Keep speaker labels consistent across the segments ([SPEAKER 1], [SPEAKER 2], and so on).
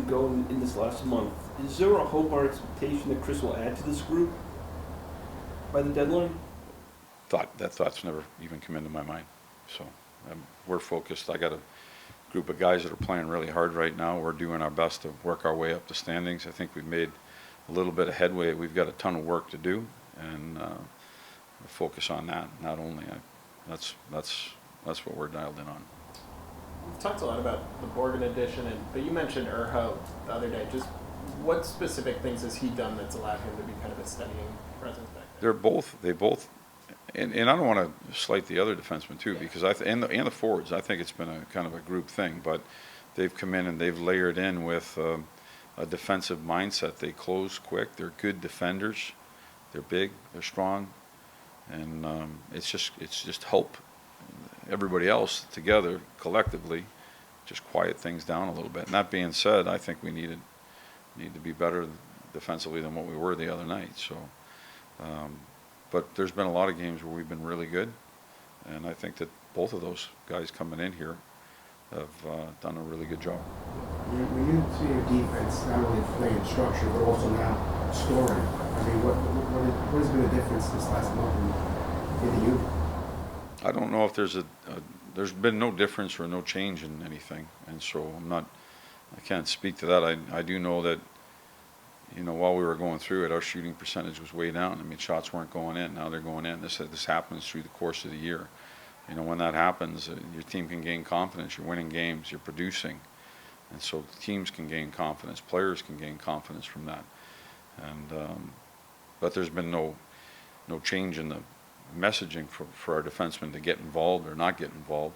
[SPEAKER 1] go in this last month, is there a hope or expectation that Chris will add to this group by the deadline?
[SPEAKER 2] That thought's never even come into my mind. So we're focused. I got a group of guys that are playing really hard right now. We're doing our best to work our way up the standings. I think we've made a little bit of headway. We've got a ton of work to do, and focus on that. Not only that's what we're dialed in on.
[SPEAKER 3] We've talked a lot about the Borgen addition, but you mentioned Urho the other day. Just what specific things has he done that's allowed him to be kind of a steadying presence back there?
[SPEAKER 2] They both, and I don't want to slight the other defensemen too, because and the forwards. I think it's been a kind of a group thing, but they've come in and they've layered in with a defensive mindset. They close quick. They're good defenders. They're big. They're strong, and it's just help everybody else together collectively just quiet things down a little bit. And that being said, I think we need to be better defensively than what we were the other night. So, but there's been a lot of games where we've been really good, and I think that both of those guys coming in here have done a really good job.
[SPEAKER 4] When you see your defense not only playing structure but also now scoring, I mean, what has been the difference this last month in you?
[SPEAKER 2] I don't know if there's been no difference or no change in anything, and so I can't speak to that. I do know that, while we were going through it, our shooting percentage was way down. I mean, shots weren't going in. Now they're going in. This happens through the course of the year. When that happens, your team can gain confidence. You're winning games. You're producing, and so teams can gain confidence. Players can gain confidence from that. And but there's been no change in the messaging for our defensemen to get involved or not get involved.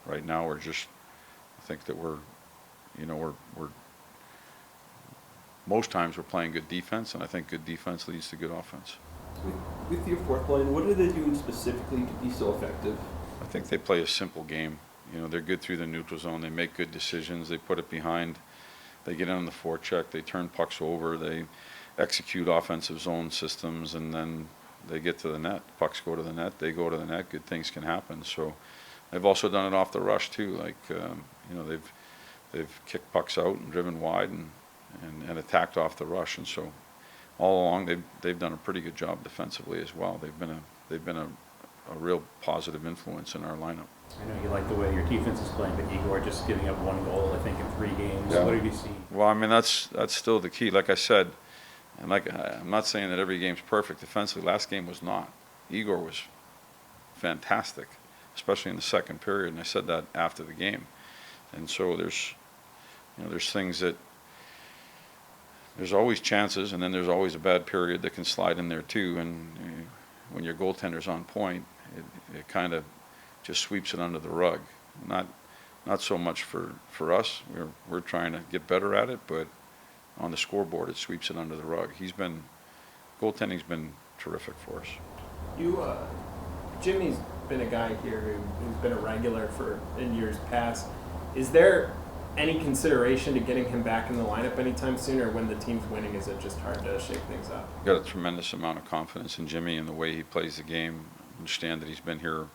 [SPEAKER 2] Right now, I think that we're most times we're playing good defense, and I think good defense leads to good offense.
[SPEAKER 1] With your fourth line, what are they doing specifically to be so effective?
[SPEAKER 2] I think they play a simple game. They're good through the neutral zone. They make good decisions. They put it behind. They get in on the forecheck. They turn pucks over. They execute offensive zone systems, and then they get to the net. Pucks go to the net. They go to the net. Good things can happen. So they've also done it off the rush too. Like they've kicked pucks out and driven wide and attacked off the rush. And so all along they've done a pretty good job defensively as well. They've been a real positive influence in our lineup.
[SPEAKER 5] I know you like the way your defense is playing, but Igor just giving up 1 goal, I think, in 3 games.
[SPEAKER 2] Yeah.
[SPEAKER 5] What have you seen?
[SPEAKER 2] Well, I mean that's still the key. Like I said. And I'm not saying that every game's perfect defensively. Last game was not. Igor was fantastic, especially in the second period, and I said that after the game. And so there's things that there's always chances, and then there's always a bad period that can slide in there too. And when your goaltender's on point, it kind of just sweeps it under the rug. Not so much for us. We're trying to get better at it, but on the scoreboard, it sweeps it under the rug. Goaltending's been terrific for us.
[SPEAKER 3] Jimmy's been a guy here who's been a regular in years past. Is there any consideration to getting him back in the lineup anytime soon, or when the team's winning, is it just hard to shake things up?
[SPEAKER 2] Got a tremendous amount of confidence in Jimmy and the way he plays the game. Understand that he's been here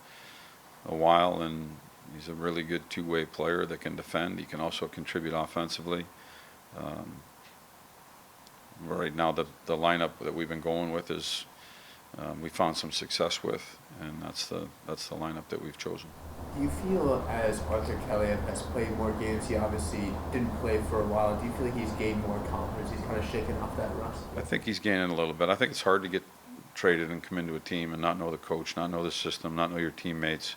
[SPEAKER 2] a while, and he's a really good two-way player that can defend. He can also contribute offensively. Right now, the lineup that we've been going with is we found some success with, and that's the lineup that we've chosen.
[SPEAKER 6] Do you feel, as Arthur Kelly has played more games, he obviously didn't play for a while, do you feel like he's gained more confidence? He's kind of shaken off that rust?
[SPEAKER 2] I think he's gaining a little bit. I think it's hard to get traded and come into a team and not know the coach, not know the system, not know your teammates,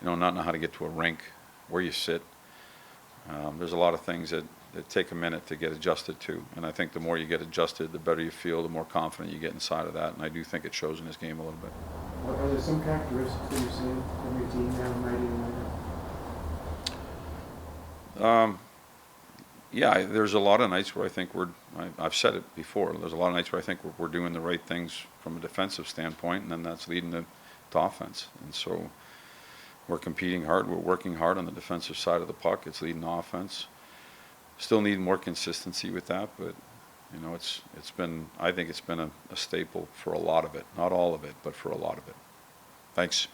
[SPEAKER 2] not know how to get to a rink, where you sit. There's a lot of things that take a minute to get adjusted to, and I think the more you get adjusted, the better you feel, the more confident you get inside of that, and I do think it shows in his game a little bit.
[SPEAKER 4] Are there some characteristics that you're seeing from your team now, night in and night out?
[SPEAKER 2] Yeah, there's a lot of nights where I think I've said it before, there's a lot of nights where I think we're doing the right things from a defensive standpoint, and then that's leading to offense. And so we're competing hard, we're working hard on the defensive side of the puck, it's leading to offense. Still need more consistency with that, but I think it's been a staple for a lot of it. Not all of it, but for a lot of it. Thanks.